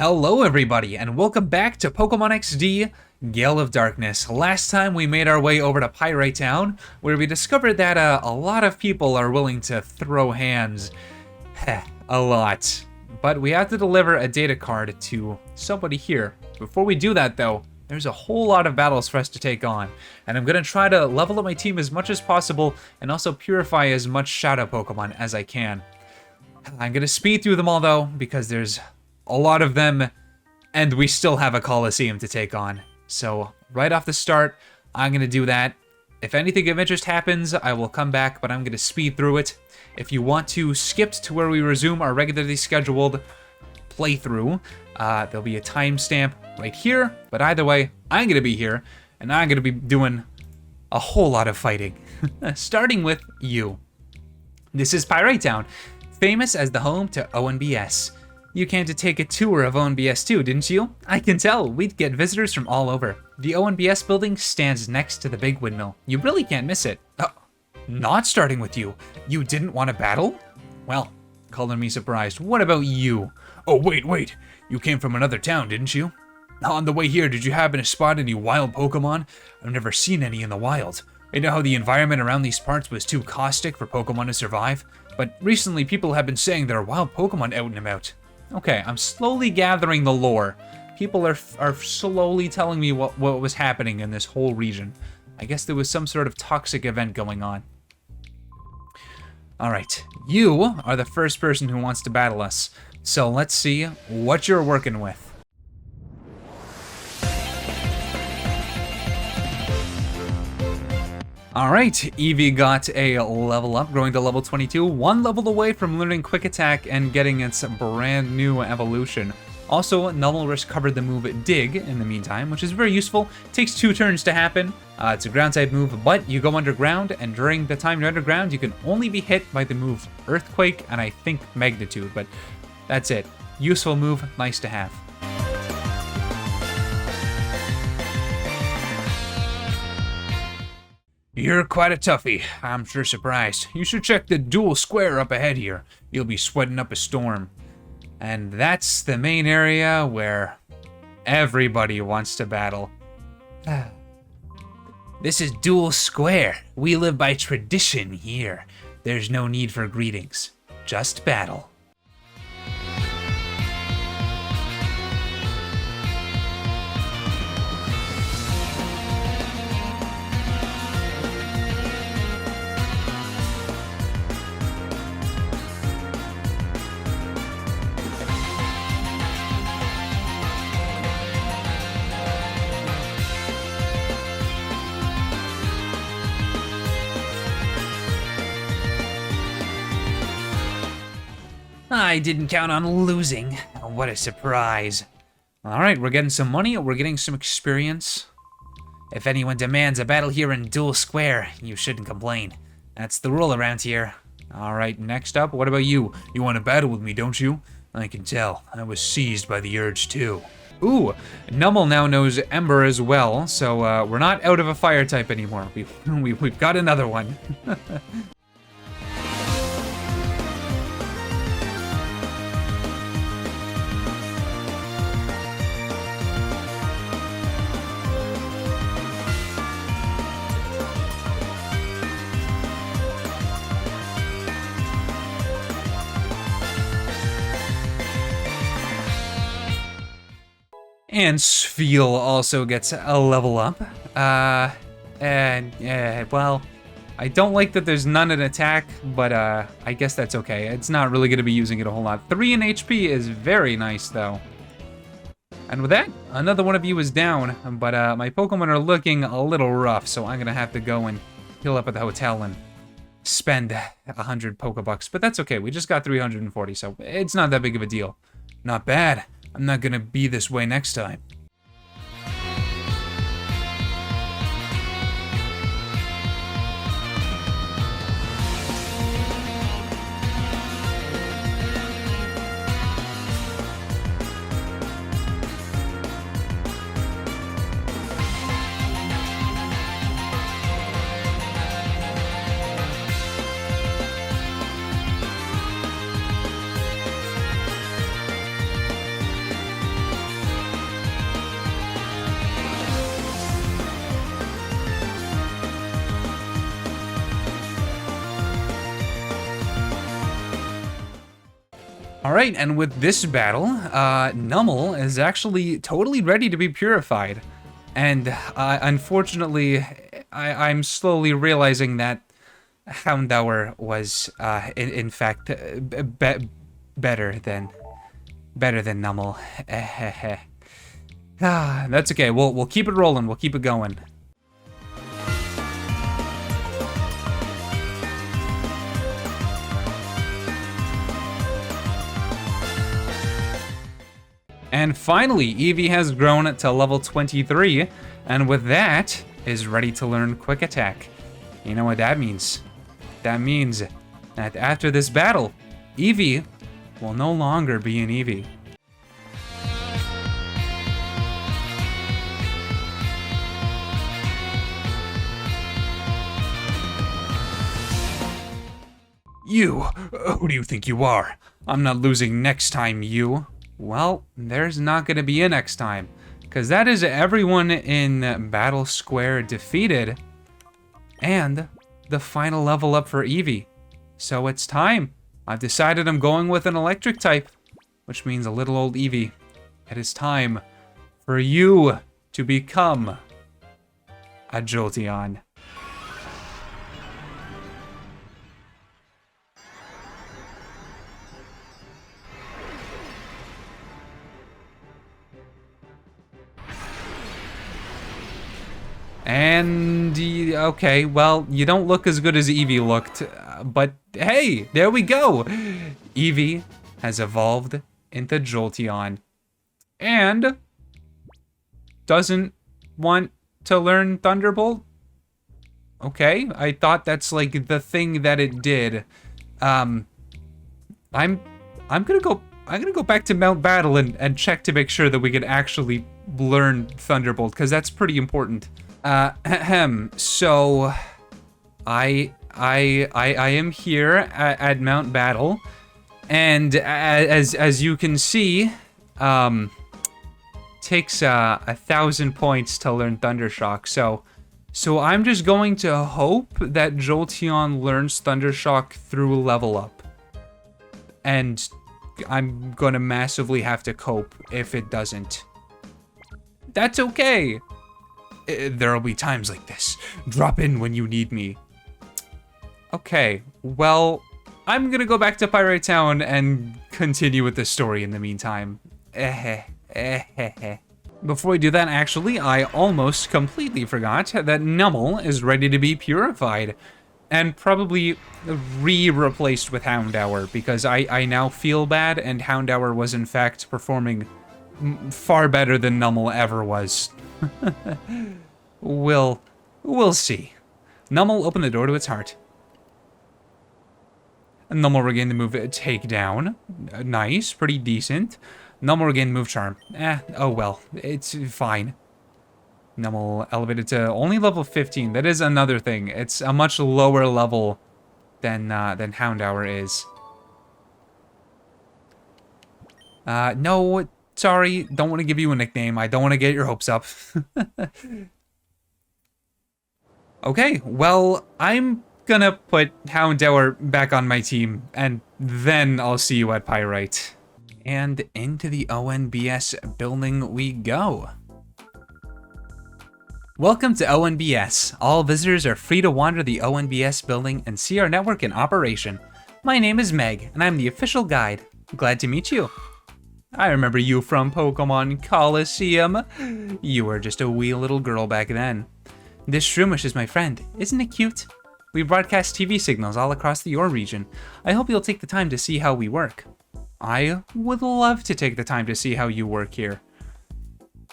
Hello everybody, and welcome back to Pokemon XD Gale of Darkness. Last time we made our way over to Pyrite Town, where we discovered that a lot of people are willing to throw hands. A lot. But we have to deliver a data card to somebody here. Before we do that though, there's a whole lot of battles for us to take on, and I'm going to try to level up my team as much as possible and also purify as much Shadow Pokemon as I can. I'm going to speed through them all though, because there's a lot of them, and we still have a Coliseum to take on. So, right off the start, I'm going to do that. If anything of interest happens, I will come back, but I'm going to speed through it. If you want to skip to where we resume our regularly scheduled playthrough, there'll be a timestamp right here, but either way, I'm going to be here, and I'm going to be doing a whole lot of fighting. Starting with you. This is Pyrite Town, famous as the home to ONBS. You came to take a tour of ONBS too, didn't you? I can tell, we'd get visitors from all over. The ONBS building stands next to the big windmill. You really can't miss it. Not starting with you. You didn't want to battle? Well, color me surprised. What about you? Oh, wait. You came from another town, didn't you? On the way here, did you happen to spot any wild Pokemon? I've never seen any in the wild. I know how the environment around these parts was too caustic for Pokemon to survive, but recently people have been saying there are wild Pokemon out and about. Okay, I'm slowly gathering the lore. People are slowly telling me what was happening in this whole region. I guess there was some sort of toxic event going on. Alright, you are the first person who wants to battle us. So let's see what you're working with. Alright, Eevee got a level up, growing to level 22, one level away from learning Quick Attack and getting its brand new evolution. Also, Nullrisk covered the move Dig in the meantime, which is very useful. It takes 2 turns to happen. It's a ground type move, but you go underground, and during the time you're underground, you can only be hit by the move Earthquake and I think Magnitude, but that's it. Useful move, nice to have. You're quite a toughie. I'm sure surprised. You should check the dual square up ahead here. You'll be sweating up a storm. And that's the main area where everybody wants to battle. This is Dual Square. We live by tradition here. There's no need for greetings. Just battle. I didn't count on losing. What a surprise. Alright, we're getting some money, we're getting some experience. If anyone demands a battle here in Dual Square, you shouldn't complain. That's the rule around here. Alright, next up, what about you? You want to battle with me, don't you? I can tell. I was seized by the urge too. Ooh, Numble now knows Ember as well, so we're not out of a fire type anymore. We've got another one. And Sfeel also gets a level up. Well, I don't like that there's none in attack, but I guess that's okay. It's not really going to be using it a whole lot. 3 in HP is very nice, though. And with that, another one of you is down, but my Pokemon are looking a little rough, so I'm going to have to go and heal up at the hotel and spend 100 Pokebucks. But that's okay, we just got 340, so it's not that big of a deal. Not bad. I'm not gonna be this way next time. All right, and with this battle, Nummel is actually totally ready to be purified. And unfortunately, I'm slowly realizing that Houndour was, in fact, better than Nummel. That's okay. We'll keep it rolling. We'll keep it going. And finally, Eevee has grown to level 23, and with that, is ready to learn Quick Attack. You know what that means? That means that after this battle, Eevee will no longer be an Eevee. You, who do you think you are? I'm not losing next time, you. Well, there's not gonna be a next time, because that is everyone in Battle Square defeated, and the final level up for Eevee. So it's time. I've decided I'm going with an electric type, which means a little old Eevee. It is time for you to become a Jolteon. And, okay, well, you don't look as good as Eevee looked, but hey, there we go! Eevee has evolved into Jolteon, and doesn't want to learn Thunderbolt? Okay, I thought that's like the thing that it did. I'm gonna go back to Mount Battle and check to make sure that we can actually learn Thunderbolt, because that's pretty important. So I am here at Mount Battle, and as you can see, takes 1,000 points to learn Thundershock. So I'm just going to hope that Jolteon learns Thundershock through level up, and I'm gonna massively have to cope if it doesn't. That's okay. There'll be times like this. Drop in when you need me. Okay, well, I'm gonna go back to Pyrite Town and continue with the story in the meantime. Before we do that, actually, I almost completely forgot that Nummel is ready to be purified. And probably replaced with Houndour, because I now feel bad, and Houndour was in fact performing far better than Nummel ever was. We'll see. Nummel opened the door to its heart. Nummel regained the move Takedown. Nice, pretty decent. Nummel regained move Charm. Oh well, it's fine. Nummel elevated to only level 15. That is another thing. It's a much lower level than Houndour is. No, sorry, don't want to give you a nickname. I don't want to get your hopes up. Okay, well, I'm gonna put Houndour back on my team, and then I'll see you at Pyrite. And into the ONBS building we go. Welcome to ONBS. All visitors are free to wander the ONBS building and see our network in operation. My name is Meg, and I'm the official guide. Glad to meet you. I remember you from Pokémon Coliseum. You were just a wee little girl back then. This Shroomish is my friend. Isn't it cute? We broadcast TV signals all across the Yor region. I hope you'll take the time to see how we work. I would love to take the time to see how you work here.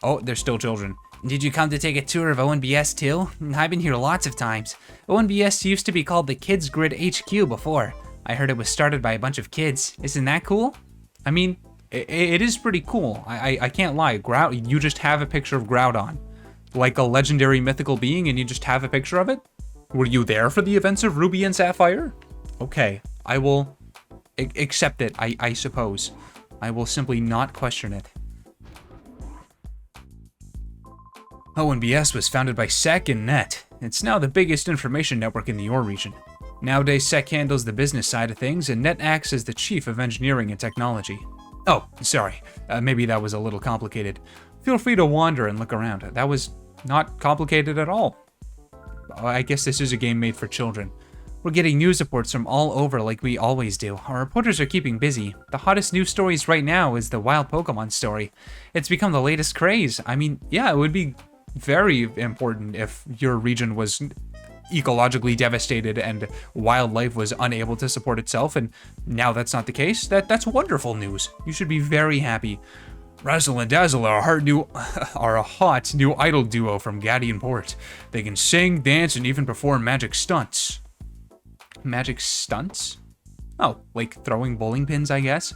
Oh, they're still children. Did you come to take a tour of ONBS too? I've been here lots of times. ONBS used to be called the Kids Grid HQ before. I heard it was started by a bunch of kids. Isn't that cool? I mean, it is pretty cool. I can't lie. You just have a picture of Groudon. Like a legendary mythical being, and you just have a picture of it? Were you there for the events of Ruby and Sapphire? Okay, I will accept it, I suppose. I will simply not question it. ONBS was founded by Sek and Net. It's now the biggest information network in the Yor region. Nowadays, Sek handles the business side of things, and Net acts as the chief of engineering and technology. Oh, sorry. Maybe that was a little complicated. Feel free to wander and look around. That was not complicated at all. I guess this is a game made for children. We're getting news reports from all over like we always do. Our reporters are keeping busy. The hottest news stories right now is the wild Pokemon story. It's become the latest craze. I mean, yeah, it would be very important if your region was ecologically devastated and wildlife was unable to support itself, and now that's not the case. That's wonderful news. You should be very happy. Razzle and Dazzle are a hot new idol duo from Guardian Port. They can sing, dance, and even perform magic stunts. Magic stunts? Oh, like throwing bowling pins, I guess.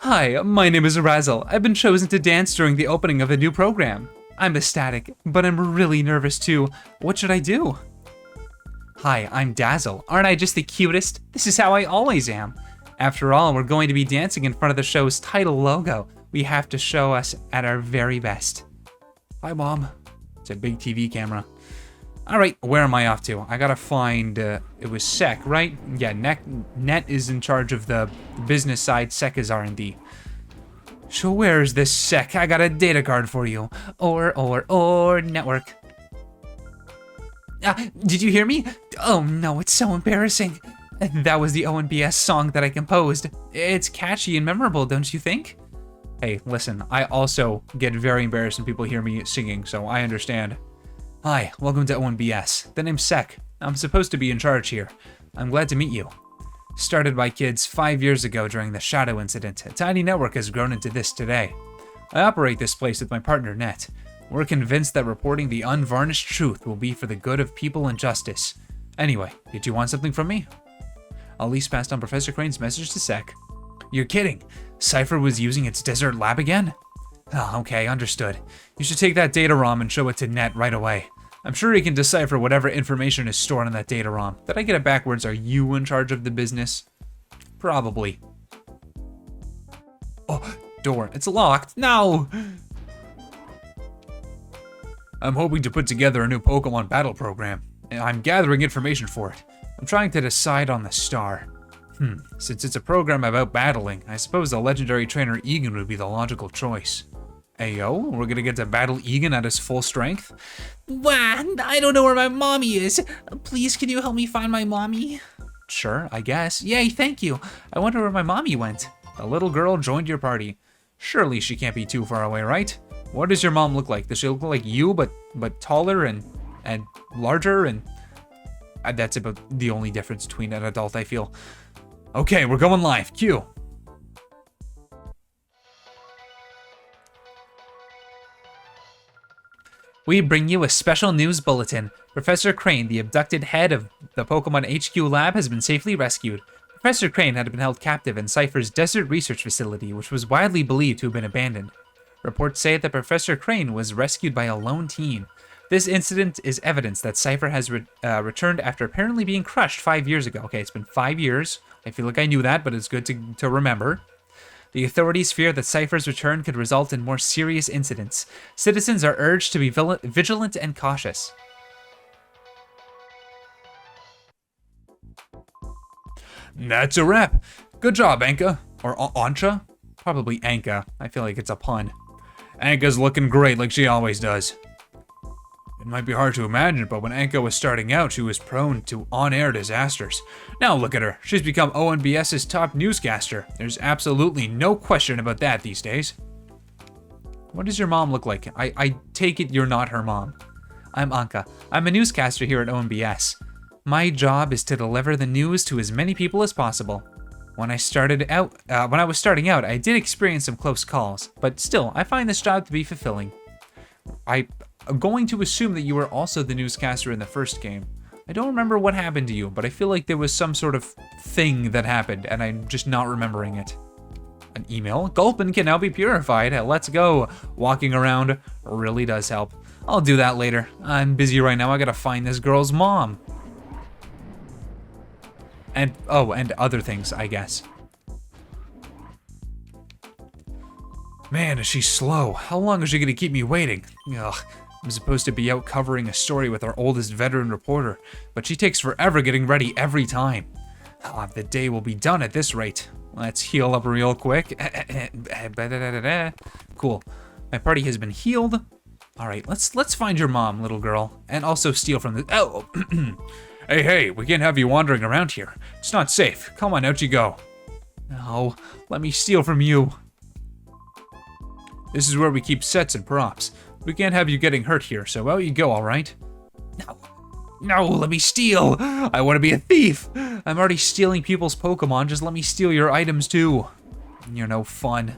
Hi, my name is Razzle. I've been chosen to dance during the opening of a new program. I'm ecstatic, but I'm really nervous too. What should I do? Hi, I'm Dazzle. Aren't I just the cutest? This is how I always am. After all, we're going to be dancing in front of the show's title logo. We have to show us at our very best. Hi, Mom. It's a big TV camera. All right, where am I off to? I gotta find, it was Sek, right? Yeah, Net is in charge of the business side, Sek is R&D. So where is this Sek? I got a data card for you. Or network. Did you hear me? Oh no, it's so embarrassing. That was the ONBS song that I composed. It's catchy and memorable, don't you think? Hey, listen, I also get very embarrassed when people hear me singing, so I understand. Hi, welcome to ONBS. The name's Sek. I'm supposed to be in charge here. I'm glad to meet you. Started by kids 5 years ago during the Shadow incident, a tiny network has grown into this today. I operate this place with my partner Net. We're convinced that reporting the unvarnished truth will be for the good of people and justice. Anyway, did you want something from me? Elise passed on Professor Crane's message to Sek. You're kidding. Cypher was using its desert lab again? Oh, okay, understood. You should take that data ROM and show it to Net right away. I'm sure he can decipher whatever information is stored on that data ROM. Did I get it backwards? Are you in charge of the business? Probably. Oh, door. It's locked. No! I'm hoping to put together a new Pokemon battle program. I'm gathering information for it. I'm trying to decide on the star. Since it's a program about battling, I suppose the legendary trainer Egan would be the logical choice. Ayo, we're gonna get to battle Egan at his full strength? Wow, I don't know where my mommy is. Please, can you help me find my mommy? Sure, I guess. Yay, thank you. I wonder where my mommy went. A little girl joined your party. Surely she can't be too far away, right? What does your mom look like? Does she look like you, but taller and larger? And that's about the only difference between an adult, I feel. Okay, we're going live. Cue. We bring you a special news bulletin. Professor Crane, the abducted head of the Pokemon HQ lab, has been safely rescued. Professor Crane had been held captive in Cypher's desert research facility, which was widely believed to have been abandoned. Reports say that Professor Crane was rescued by a lone teen. This incident is evidence that Cypher has returned after apparently being crushed 5 years ago. Okay, it's been 5 years. I feel like I knew that, but it's good to remember. The authorities fear that Cypher's return could result in more serious incidents. Citizens are urged to be vigilant and cautious. That's a wrap. Good job, Anka. Or Ancha? Probably Anka. I feel like it's a pun. Anka's looking great like she always does. It might be hard to imagine, but when Anka was starting out, she was prone to on-air disasters. Now look at her. She's become ONBS's top newscaster. There's absolutely no question about that these days. What does your mom look like? I take it you're not her mom. I'm Anka. I'm a newscaster here at ONBS. My job is to deliver the news to as many people as possible. When I was starting out, I did experience some close calls, but still, I find this job to be fulfilling. I'm going to assume that you were also the newscaster in the first game. I don't remember what happened to you, but I feel like there was some sort of thing that happened, and I'm just not remembering it. An email? Gulpin can now be purified. Let's go. Walking around really does help. I'll do that later. I'm busy right now. I gotta find this girl's mom. And, oh, and other things, I guess. Man, is she slow. How long is she gonna keep me waiting? Ugh, I'm supposed to be out covering a story with our oldest veteran reporter, but she takes forever getting ready every time. The day will be done at this rate. Let's heal up real quick. Cool. My party has been healed. All right, let's find your mom, little girl, and also steal from the. Oh, hey, we can't have you wandering around here. It's not safe. Come on, out you go. No, let me steal from you. This is where we keep sets and props. We can't have you getting hurt here, so out you go, all right? No, let me steal. I want to be a thief. I'm already stealing people's Pokemon. Just let me steal your items too. You're no fun.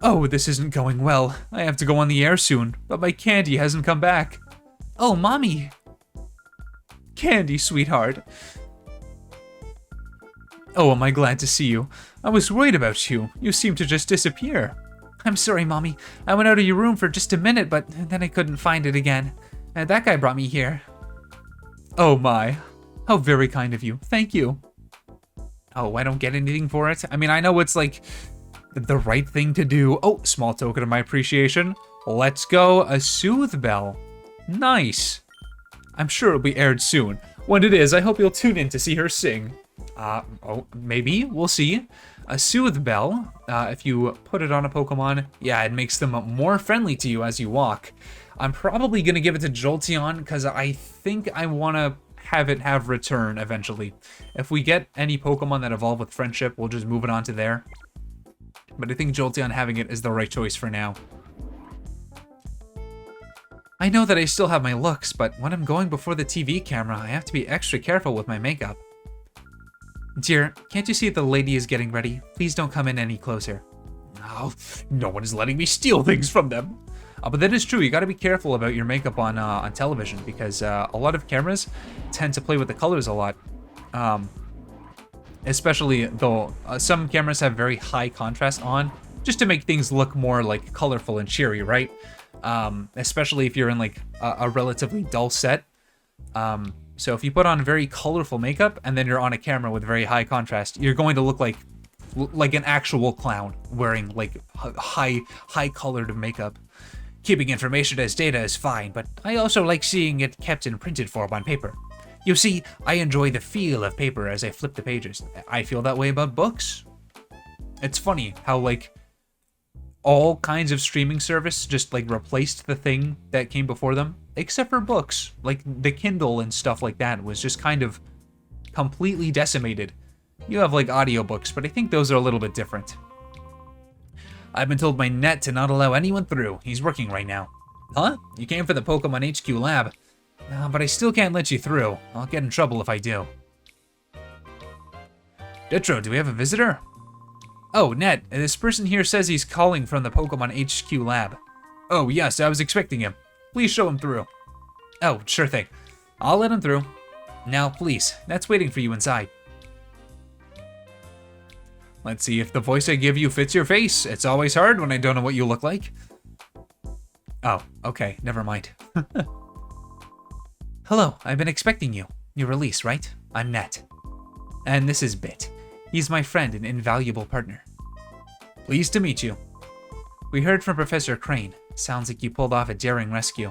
Oh, this isn't going well. I have to go on the air soon, but my Candy hasn't come back. Oh, Mommy. Candy, sweetheart. Oh, am I glad to see you. I was worried about you. You seemed to just disappear. I'm sorry, Mommy. I went out of your room for just a minute, but then I couldn't find it again. And that guy brought me here. Oh my. How very kind of you. Thank you. Oh, I don't get anything for it? I mean, I know it's like the right thing to do. Oh, small token of my appreciation. Let's go. A Soothe Bell. Nice. I'm sure it'll be aired soon. When it is, I hope you'll tune in to see her sing. Oh, maybe. We'll see. A Soothe Bell, if you put it on a Pokemon, yeah, it makes them more friendly to you as you walk. I'm probably going to give it to Jolteon because I think I want to have it have return eventually. If we get any Pokemon that evolve with friendship, we'll just move it on to there. But I think Jolteon having it is the right choice for now. I know that I still have my looks, but when I'm going before the TV camera, I have to be extra careful with my makeup. Dear, can't you see the lady is getting ready? Please don't come in any closer. No one is letting me steal things from them. But that is true. You got to be careful about your makeup on television because a lot of cameras tend to play with the colors a lot. Especially though some cameras have very high contrast on just to make things look more like colorful and cheery, right? Especially if you're in like a relatively dull set. So if you put on very colorful makeup and then you're on a camera with very high contrast, you're going to look like an actual clown wearing like high colored makeup. Keeping information as data is fine, but I also like seeing it kept in printed form on paper. You see, I enjoy the feel of paper as I flip the pages. I feel that way about books. It's funny how like all kinds of streaming service just like replaced the thing that came before them, except for books. Like the Kindle and stuff like that was just kind of completely decimated. You have like audiobooks, but I think those are a little bit different. I've been told by Net to not allow anyone through. He's working right now. Huh? You came for the Pokemon HQ lab. But I still can't let you through. I'll get in trouble if I do. Detro, do we have a visitor? Oh, Net, this person here says he's calling from the Pokemon HQ lab. Oh, yes, I was expecting him. Please show him through. Oh, sure thing. I'll let him through. Now, please, Net's waiting for you inside. Let's see if the voice I give you fits your face. It's always hard when I don't know what you look like. Oh, okay, never mind. Hello, I've been expecting you. Your release, right? I'm Net. And this is Bit. He's my friend and invaluable partner. Pleased to meet you. We heard from Professor Crane. Sounds like you pulled off a daring rescue.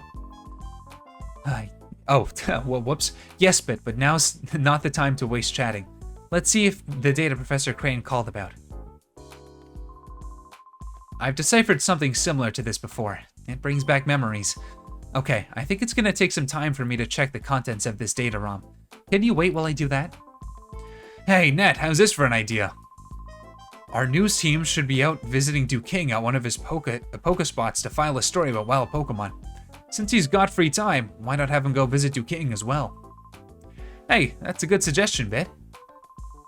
Well, whoops. Yes, Bit, but now's not the time to waste chatting. Let's see if the data Professor Crane called about. I've deciphered something similar to this before. It brings back memories. Okay, I think it's gonna take some time for me to check the contents of this data ROM. Can you wait while I do that? Hey, Net, how's this for an idea? Our news team should be out visiting Dueling at one of his Pokespots to file a story about wild Pokemon. Since he's got free time, why not have him go visit Dueling as well? Hey, that's a good suggestion, Bit.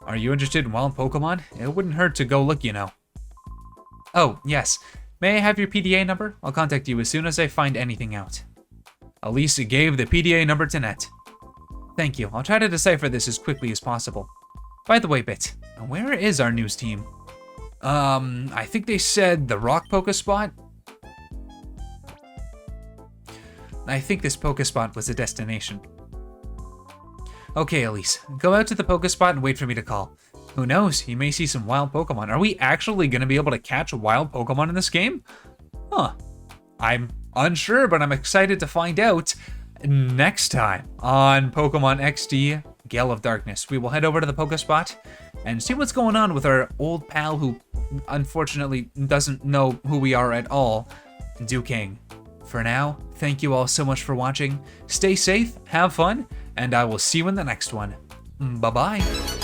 Are you interested in wild Pokemon? It wouldn't hurt to go look, you know. Oh, yes. May I have your PDA number? I'll contact you as soon as I find anything out. Elise gave the PDA number to Net. Thank you. I'll try to decipher this as quickly as possible. By the way, Bit, where is our news team? I think they said the Rock Pokespot? I think this Pokespot was a destination. Okay, Elise, go out to the Pokespot and wait for me to call. Who knows, you may see some wild Pokemon. Are we actually going to be able to catch wild Pokemon in this game? Huh. I'm Unsure, but I'm excited to find out next time on Pokemon XD Gale of Darkness. We will head over to the Pokespot and see what's going on with our old pal who unfortunately doesn't know who we are at all, Dueling. For now, thank you all so much for watching. Stay safe, have fun, and I will see you in the next one. Bye-bye.